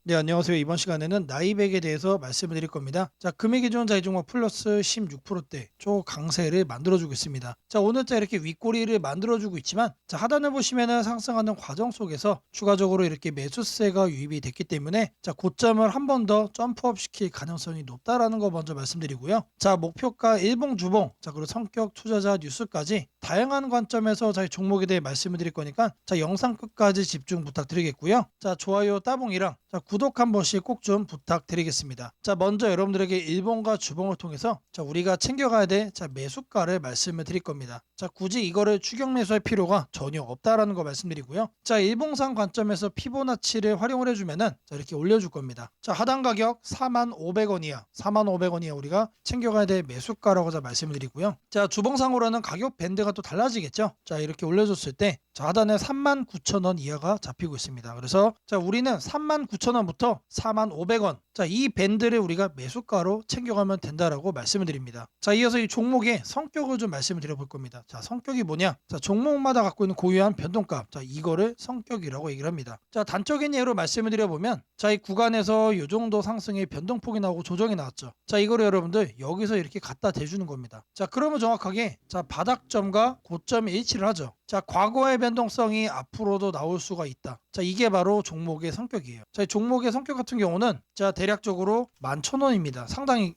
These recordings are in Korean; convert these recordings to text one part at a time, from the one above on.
네, 안녕하세요. 이번 시간에는 나이백에 대해서 말씀을 드릴 겁니다. 자, 금액이 좋은 자이종목 플러스 16%대 초강세를 만들어주고 있습니다. 자, 오늘자 이렇게 윗꼬리를 만들어주고 있지만, 자, 하단을 보시면은 상승하는 과정 속에서 추가적으로 이렇게 매수세가 유입이 됐기 때문에, 자, 고점을 한 번 더 점프업 시킬 가능성이 높다라는 거 먼저 말씀드리고요. 자, 목표가 일봉, 주봉, 자, 그리고 성격, 투자자, 뉴스까지 다양한 관점에서 저희 종목에 대해 말씀을 드릴 거니까, 자, 영상 끝까지 집중 부탁드리겠고요. 자, 좋아요, 따봉이랑, 자, 구독 한 번씩 꼭 좀 부탁드리겠습니다. 자, 먼저 여러분들에게 일봉과 주봉을 통해서 자, 우리가 챙겨가야 될 자, 매수가를 말씀을 드릴 겁니다. 자, 굳이 이거를 추격 매수할 필요가 전혀 없다라는 거 말씀드리고요. 자, 일봉상 관점에서 피보나치를 활용을 해주면은 자, 이렇게 올려줄 겁니다. 자, 하단 가격 45,500원이야. 45,500원이야. 우리가 챙겨가야 될 매수가라고 자 말씀을 드리고요. 자, 주봉상으로는 가격 밴드가 또 달라지겠죠. 자, 이렇게 올려줬을 때 자, 하단에 39,000원 이하가 잡히고 있습니다. 그래서 자, 우리는 39,000원부터 45,500원 자, 이 밴드를 우리가 매수가로 챙겨가면 된다라고 말씀을 드립니다. 자, 이어서 이 종목의 성격을 좀 말씀을 드려볼 겁니다. 자, 성격이 뭐냐? 자, 종목마다 갖고 있는 고유한 변동값. 자, 이거를 성격이라고 얘기를 합니다. 자, 단적인 예로 말씀을 드려보면 자, 이 구간에서 이 정도 상승의 변동폭이 나오고 조정이 나왔죠. 자, 이거를 여러분들 여기서 이렇게 갖다 대주는 겁니다. 자, 그러면 정확하게 자, 바닥점과 고점이 일치를 하죠. 자, 과거의 변동성이 앞으로도 나올 수가 있다. 자, 이게 바로 종목의 성격이에요. 자, 이 종목의 성격 같은 경우는 자, 대략적으로 11,000원입니다.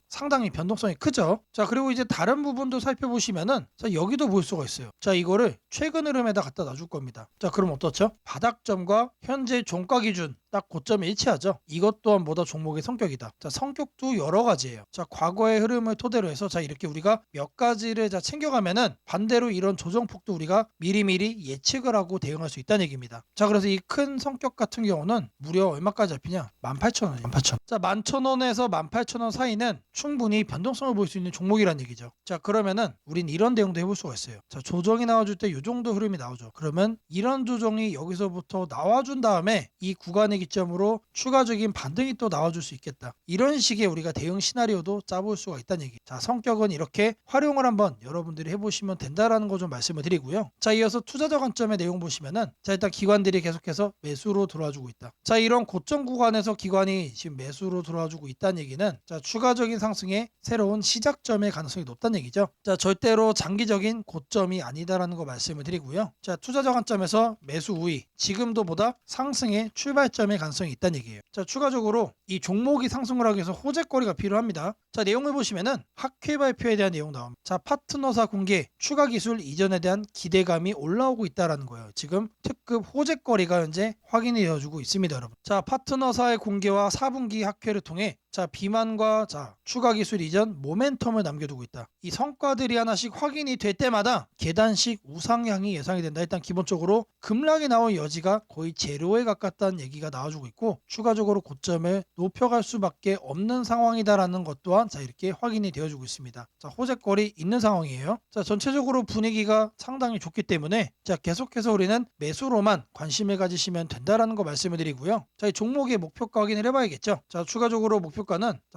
상당히 변동성이 크죠. 자, 그리고 이제 다른 부분도 살펴보시면은 자, 여기도 볼 수가 있어요. 자, 이거를 최근 흐름에다 갖다 놔줄 겁니다. 자, 그럼 어떻죠? 바닥점과 현재 종가 기준 딱 고점에 일치하죠. 이것 또한 뭐다 종목의 성격이다. 자, 성격도 여러 가지예요. 자, 과거의 흐름을 토대로 해서 자, 이렇게 우리가 몇 가지를 자 챙겨가면은 반대로 이런 조정폭도 우리가 미리미리 예측을 하고 대응할 수 있다는 얘기입니다. 자, 그래서 이 큰 성격 같은 경우는 무려 얼마까지 잡히냐? 18,000원, 18,000원. 자, 11,000원에서 18,000원 사이는 충분히 변동성을 볼 수 있는 종목이라는 얘기죠. 자, 그러면은 우린 이런 대응도 해볼 수가 있어요. 자, 조정이 나와줄 때 이 정도 흐름이 나오죠. 그러면 이런 조정이 여기서부터 나와준 다음에 이 구간의 기점으로 추가적인 반등이 또 나와줄 수 있겠다. 이런 식의 우리가 대응 시나리오도 짜볼 수가 있다는 얘기. 자, 성격은 이렇게 활용을 한번 여러분들이 해보시면 된다라는 거 좀 말씀을 드리고요. 자, 이어서 투자자 관점의 내용 보시면은 자, 일단 기관들이 계속해서 매수로 들어와주고 있다. 자, 이런 고점 구간에서 기관이 지금 매수로 들어와주고 있다는 얘기는 자, 추가적인 상승의 새로운 시작점의 가능성이 높다는 얘기죠. 자, 절대로 장기적인 고점이 아니다라는 거 말씀을 드리고요. 자, 투자자 관점에서 매수 우위, 지금도 보다 상승의 출발점의 가능성이 있다는 얘기예요. 자, 추가적으로 이 종목이 상승을 하기 위해서 호재거리가 필요합니다. 자, 내용을 보시면은 학회 발표에 대한 내용 나옵니다. 자, 파트너사 공개, 추가 기술 이전에 대한 기대감이 올라오고 있다라는 거예요. 지금 특급 호재거리가 현재 확인이 되어주고 있습니다, 여러분. 자, 파트너사의 공개와 4분기 학회를 통해 자, 비만과 자, 추가 기술 이전 모멘텀을 남겨두고 있다. 이 성과들이 하나씩 확인이 될 때마다 계단식 우상향이 예상이 된다. 일단 기본적으로 급락이 나올 여지가 거의 제로에 가깝다는 얘기가 나와주고 있고 추가적으로 고점을 높여갈 수밖에 없는 상황이다라는 것 또한 자, 이렇게 확인이 되어주고 있습니다. 자, 호재거리 있는 상황이에요. 자, 전체적으로 분위기가 상당히 좋기 때문에 자, 계속해서 우리는 매수로만 관심을 가지시면 된다라는 거 말씀을 드리고요. 자, 이 종목의 목표가 확인을 해봐야겠죠. 자, 추가적으로 목표가는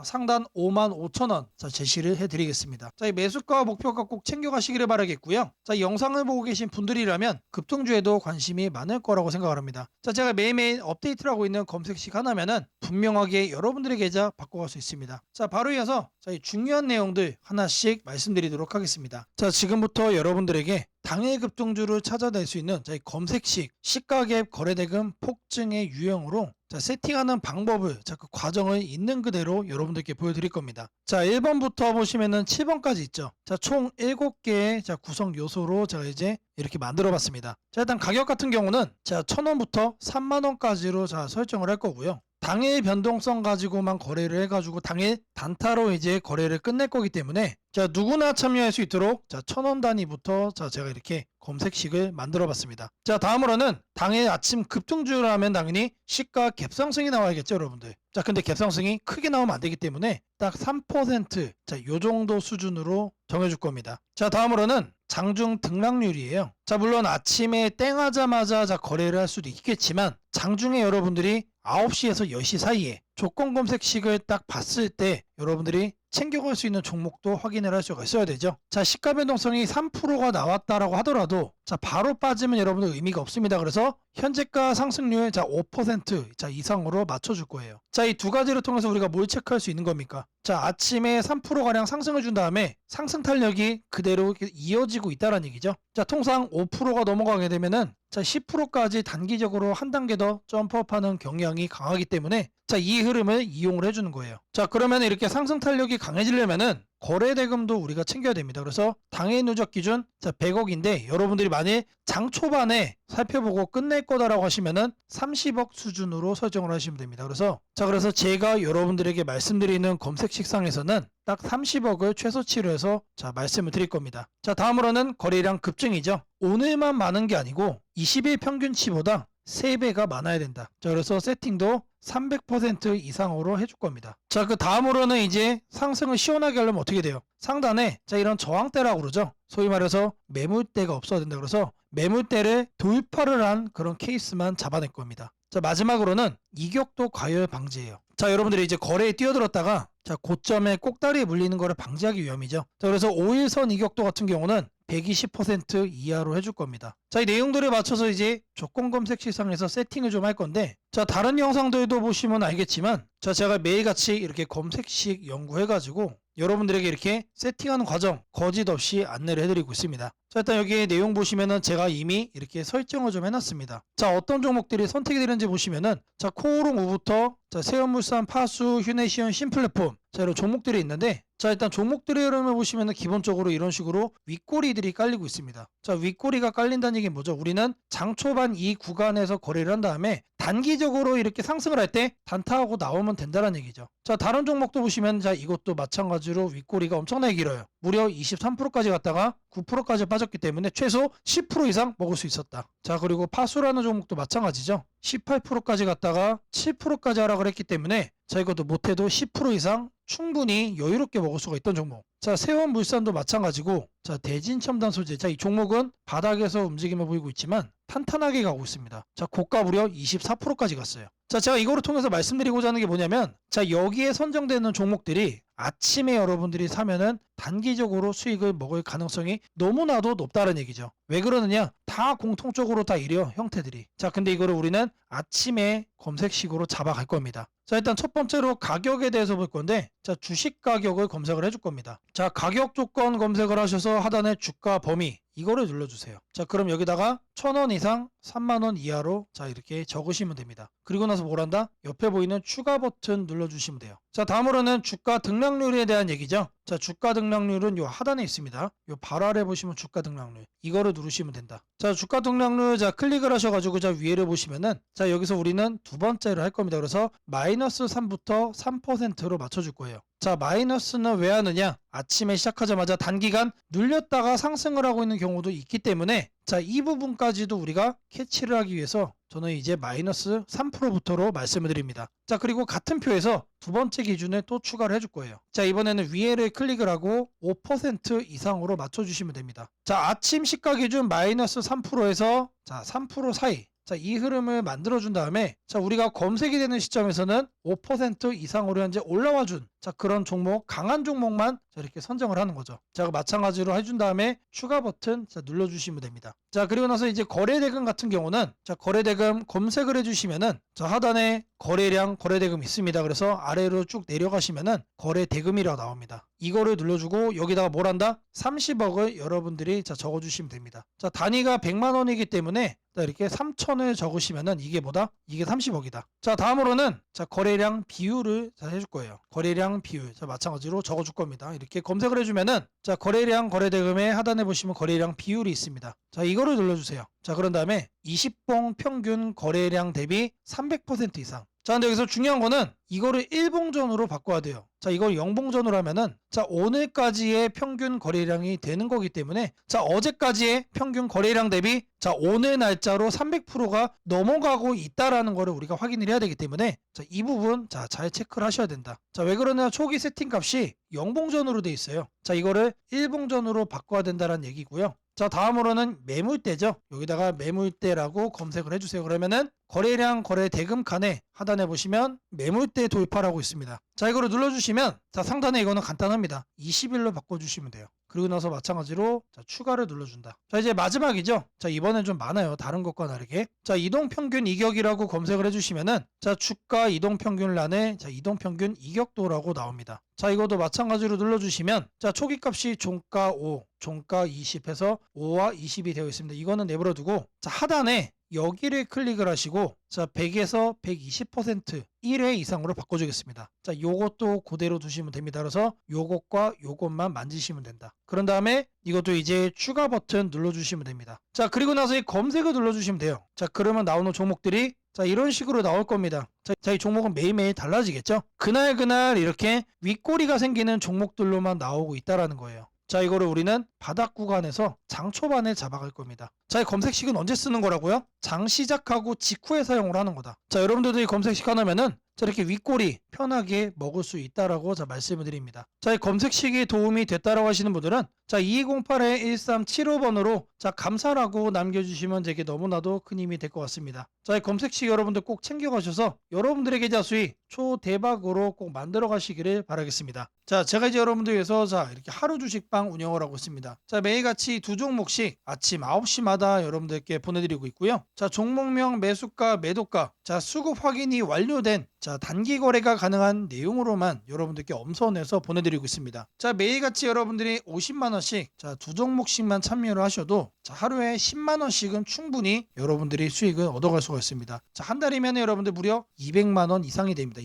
상단 55,000원 자, 제시를 해드리겠습니다. 자, 이 매수가와 목표가 꼭 챙겨가시기를 바라겠고요. 자, 이 영상을 보고 계신 분들이라면 급등주에도 관심이 많을 거라고 생각을 합니다. 자, 제가 매일매일 업데이트를 하고 있는 검색식 하나면은 분명하게 여러분들의 계좌 바꿔갈 수 있습니다. 자, 바로 이어서 자, 이 중요한 내용들 하나씩 말씀드리도록 하겠습니다. 자, 지금부터 여러분들에게 당일 급등주를 찾아낼 수 있는 자, 이 검색식 시가갭 거래대금 폭증의 유형으로 자, 세팅하는 방법을 자, 그 과정을 있는 그대로 여러분들께 보여드릴 겁니다. 자, 1번부터 보시면은 7번까지 있죠. 자, 총 7개의 자, 구성 요소로 제가 이제 이렇게 만들어 봤습니다. 자, 일단 가격 같은 경우는 자, 1,000원부터 3만원까지로 자, 설정을 할 거고요. 당일 변동성 가지고만 거래를 해가지고 당일 단타로 이제 거래를 끝낼 거기 때문에 자, 누구나 참여할 수 있도록 자, 1,000원 단위부터 자, 제가 이렇게 검색식을 만들어 봤습니다. 자, 다음으로는 당일 아침 급등주를 하면 당연히 시가 갭상승이 나와야겠죠, 여러분들. 자, 근데 갭상승이 크게 나오면 안 되기 때문에 딱 3% 자, 요 정도 수준으로 정해줄 겁니다. 자, 다음으로는 장중 등락률이에요. 자, 물론 아침에 땡하자마자 자, 거래를 할 수도 있겠지만 장중에 여러분들이 9시에서 10시 사이에 조건 검색식을 딱 봤을 때 여러분들이 챙겨갈 수 있는 종목도 확인을 할 수가 있어야 되죠. 자, 시가 변동성이 3%가 나왔다라고 하더라도 자, 바로 빠지면 여러분들 의미가 없습니다. 그래서 현재가 상승률 자, 5% 자, 이상으로 맞춰줄 거예요. 자, 이 두 가지를 통해서 우리가 뭘 체크할 수 있는 겁니까? 자, 아침에 3%가량 상승을 준 다음에 상승 탄력이 그대로 이어지고 있다는 얘기죠. 자, 통상 5%가 넘어가게 되면은 자, 10%까지 단기적으로 한 단계 더 점프업하는 경향이 강하기 때문에 자, 이 흐름을 이용을 해주는 거예요. 자, 그러면 이렇게 상승 탄력이 강해지려면은 거래대금도 우리가 챙겨야 됩니다. 그래서 당일 누적 기준 자, 100억인데 여러분들이 만일 장 초반에 살펴보고 끝낼 거다라고 하시면은 30억 수준으로 설정을 하시면 됩니다. 그래서 제가 여러분들에게 말씀드리는 검색 식상에서는 딱 30억을 최소치로 해서 자, 말씀을 드릴 겁니다. 자, 다음으로는 거래량 급증이죠. 오늘만 많은 게 아니고 20일 평균치보다 3배가 많아야 된다. 자, 그래서 세팅도 300% 이상으로 해줄 겁니다. 자, 그 다음으로는 이제 상승을 시원하게 하려면 어떻게 돼요? 상단에 자, 이런 저항대라고 그러죠. 소위 말해서 매물대가 없어야 된다. 그래서 매물대를 돌파를 한 그런 케이스만 잡아낼 겁니다. 자, 마지막으로는 이격도 과열 방지예요. 자, 여러분들이 이제 거래에 뛰어들었다가 자, 고점에 꼭다리에 물리는 거를 방지하기 위함이죠. 자, 그래서 5일선 이격도 같은 경우는 120% 이하로 해줄 겁니다. 자, 이 내용들에 맞춰서 이제 조건 검색 시상에서 세팅을 좀 할 건데 자, 다른 영상들도 보시면 알겠지만 자, 제가 매일같이 이렇게 검색식 연구해가지고 여러분들에게 이렇게 세팅하는 과정 거짓 없이 안내를 해드리고 있습니다. 자, 일단 여기 내용 보시면은 제가 이미 이렇게 설정을 좀 해놨습니다. 자, 어떤 종목들이 선택이 되는지 보시면은 자, 코오롱 우부터 자, 세연물산, 파수, 휴네시온, 신플랫폼 자, 이런 종목들이 있는데 자, 일단 종목들의 흐름을 보시면은 기본적으로 이런 식으로 윗꼬리들이 깔리고 있습니다. 자, 윗꼬리가 깔린다는 얘기는 뭐죠? 우리는 장 초반 이 구간에서 거래를 한 다음에 단기적으로 이렇게 상승을 할 때 단타하고 나오면 된다는 얘기죠. 자, 다른 종목도 보시면 자, 이것도 마찬가지로 윗꼬리가 엄청나게 길어요. 무려 23%까지 갔다가 9%까지 빠졌기 때문에 최소 10% 이상 먹을 수 있었다. 자, 그리고 파수라는 종목도 마찬가지죠. 18%까지 갔다가 7%까지 하락을 했기 때문에 자, 이것도 못해도 10% 이상 충분히 여유롭게 먹을 수가 있던 종목. 자, 세원물산도 마찬가지고 자, 대진첨단 소재. 자, 이 종목은 바닥에서 움직임을 보이고 있지만 탄탄하게 가고 있습니다. 자, 고가 무려 24%까지 갔어요. 자, 제가 이거를 통해서 말씀드리고자 하는 게 뭐냐면 자, 여기에 선정되는 종목들이 아침에 여러분들이 사면은 단기적으로 수익을 먹을 가능성이 너무나도 높다는 얘기죠. 왜 그러느냐? 다 공통적으로 다 이래요, 형태들이. 자, 근데 이거를 우리는 아침에 검색식으로 잡아갈 겁니다. 자, 일단 첫 번째로 가격에 대해서 볼 건데 자, 주식 가격을 검색을 해줄 겁니다. 자, 가격 조건 검색을 하셔서 하단에 주가 범위 이거를 눌러주세요. 자, 그럼 여기다가 1,000원 이상 3만원 이하로 자, 이렇게 적으시면 됩니다. 그리고 나서 뭘 한다? 옆에 보이는 추가 버튼 눌러주시면 돼요. 자, 다음으로는 주가 등락률에 대한 얘기죠. 자, 주가 등락률은 요 하단에 있습니다. 요 바로 아래 보시면 주가 등락률 이거를 누르시면 된다. 자, 주가 등락률 자, 클릭을 하셔가지고 자, 위에를 보시면은 자, 여기서 우리는 두 번째로 할 겁니다. 그래서 마이너스 3부터 3%로 맞춰줄 거예요. 자, 마이너스는 왜 하느냐? 아침에 시작하자마자 단기간 눌렸다가 상승을 하고 있는 경우도 있기 때문에 자, 이 부분까지도 우리가 캐치를 하기 위해서 저는 이제 마이너스 3%부터로 말씀을 드립니다. 자, 그리고 같은 표에서 두 번째 기준을 또 추가를 해줄 거예요. 자, 이번에는 위에를 클릭을 하고 5% 이상으로 맞춰주시면 됩니다. 자, 아침 시가 기준 마이너스 3%에서 자, 3% 사이 자, 이 흐름을 만들어준 다음에 자, 우리가 검색이 되는 시점에서는 5% 이상으로 현재 올라와준 자, 그런 종목, 강한 종목만 자, 이렇게 선정을 하는 거죠. 자, 마찬가지로 해준 다음에 추가 버튼 자, 눌러주시면 됩니다. 자, 그리고 나서 이제 거래대금 같은 경우는 자, 거래대금 검색을 해주시면은 자, 하단에 거래량 거래대금 있습니다. 그래서 아래로 쭉 내려가시면은 거래대금이라고 나옵니다. 이거를 눌러주고 여기다가 뭘 한다? 30억을 여러분들이 자, 적어주시면 됩니다. 자, 단위가 100만 원이기 때문에 자, 이렇게 3천을 적으시면은 이게 뭐다? 이게 30억이다. 자, 다음으로는 자, 거래량 비율을 자, 해줄 거예요. 거래량 비율. 자, 마찬가지로 적어줄 겁니다. 이렇게 검색을 해주면은 자, 거래량 거래대금의 하단에 보시면 거래량 비율이 있습니다. 자, 이거를 눌러주세요. 자, 그런 다음에 20봉 평균 거래량 대비 300% 이상. 자, 근데 여기서 중요한 거는 이거를 1봉전으로 바꿔야 돼요. 자, 이걸 0봉전으로 하면은 자, 오늘까지의 평균 거래량이 되는 거기 때문에 자, 어제까지의 평균 거래량 대비 자, 오늘 날짜로 300%가 넘어가고 있다라는 거를 우리가 확인을 해야 되기 때문에 자, 이 부분 자, 잘 체크를 하셔야 된다. 자, 왜 그러냐? 초기 세팅 값이 0봉전으로 돼 있어요. 자, 이거를 1봉전으로 바꿔야 된다는 얘기고요. 자, 다음으로는 매물대죠. 여기다가 매물대라고 검색을 해주세요. 그러면은 거래량 거래 대금 칸에 하단에 보시면 매물대 돌파라고 있습니다. 자, 이거를 눌러주시면 자, 상단에 이거는 간단합니다. 20일로 바꿔주시면 돼요. 그리고 나서 마찬가지로 자, 추가를 눌러준다. 자, 이제 마지막이죠. 자, 이번엔 좀 많아요. 다른 것과 다르게. 자, 이동평균 이격이라고 검색을 해주시면은 자, 주가 이동평균란에 자, 이동평균 이격도라고 나옵니다. 자, 이것도 마찬가지로 눌러주시면 자, 초기값이 종가 5, 종가 20 해서 5와 20이 되어 있습니다. 이거는 내버려두고 자, 하단에 여기를 클릭을 하시고 자, 100에서 120% 1회 이상으로 바꿔주겠습니다. 자, 요것도 그대로 두시면 됩니다. 그래서 요것과 요것만 만지시면 된다. 그런 다음에 이것도 이제 추가 버튼 눌러주시면 됩니다. 자, 그리고 나서 이 검색을 눌러주시면 돼요. 자, 그러면 나오는 종목들이 자, 이런 식으로 나올 겁니다. 자, 이 종목은 매일매일 달라지겠죠? 그날 이렇게 윗꼬리가 생기는 종목들로만 나오고 있다라는 거예요. 자, 이거를 우리는 바닥 구간에서 장 초반에 잡아갈 겁니다. 자, 이 검색식은 언제 쓰는 거라고요? 장 시작하고 직후에 사용을 하는 거다. 자, 여러분들도 이 검색식 하나면은 자, 이렇게 윗꼬리 편하게 먹을 수 있다라고 자, 말씀을 드립니다. 자, 이 검색식이 도움이 됐다라고 하시는 분들은 자, 2208-1375번으로 자, 감사라고 남겨주시면 제게 너무나도 큰 힘이 될 것 같습니다. 자, 이 검색식 여러분들 꼭 챙겨가셔서 여러분들의 계좌 수익 초대박으로 꼭 만들어 가시기를 바라겠습니다. 자, 제가 이제 여러분들 위해서 자, 이렇게 하루 주식방 운영을 하고 있습니다. 자, 매일같이 두 종목씩 아침 9시마다 여러분들께 보내드리고 있고요. 자, 종목명, 매수가, 매도가, 자, 수급 확인이 완료된 자, 단기 거래가 가능한 내용으로만 여러분들께 엄선해서 보내드리고 있습니다. 자, 매일같이 여러분들이 50만원씩 자, 두 종목씩만 참여를 하셔도 자, 하루에 10만원씩은 충분히 여러분들이 수익을 얻어갈 수가 있습니다. 자, 한 달이면 여러분들 무려 200만원 이상이 됩니다.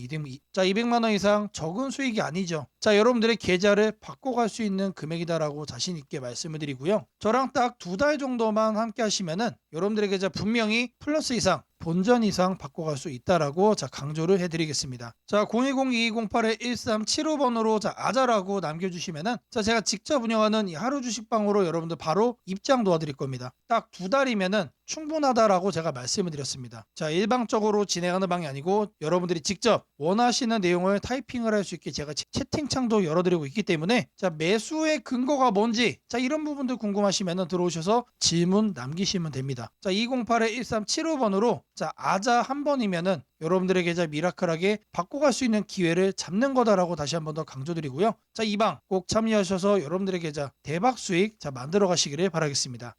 자, 200만원 이상 적은 수익이 아니죠. 자, 여러분들의 계좌를 바꿔갈 수 있는 금액이다라고 자신있게 말씀을 드리고요. 저랑 딱 2달 정도만 함께 하시면은 여러분들의 계좌 분명히 플러스 이상 본전 이상 바꿔갈 수 있다라고 자, 강조를 해드리겠습니다. 자, 010-2208-1375번으로 자, 아자라고 남겨주시면은 자, 제가 직접 운영하는 이 하루 주식방으로 여러분들 바로 입장 도와드릴 겁니다. 딱 2달이면은 충분하다라고 제가 말씀을 드렸습니다. 자, 일방적으로 진행하는 방이 아니고 여러분들이 직접 원하시는 내용을 타이핑을 할 수 있게 제가 채팅창도 열어드리고 있기 때문에 자, 매수의 근거가 뭔지 자, 이런 부분들 궁금하시면 들어오셔서 질문 남기시면 됩니다. 자, 208-1375번으로 자, 아자 한 번이면은 여러분들의 계좌 미라클하게 바꿔갈 수 있는 기회를 잡는 거다라고 다시 한 번 더 강조드리고요. 자, 이 방 꼭 참여하셔서 여러분들의 계좌 대박 수익 자, 만들어 가시기를 바라겠습니다.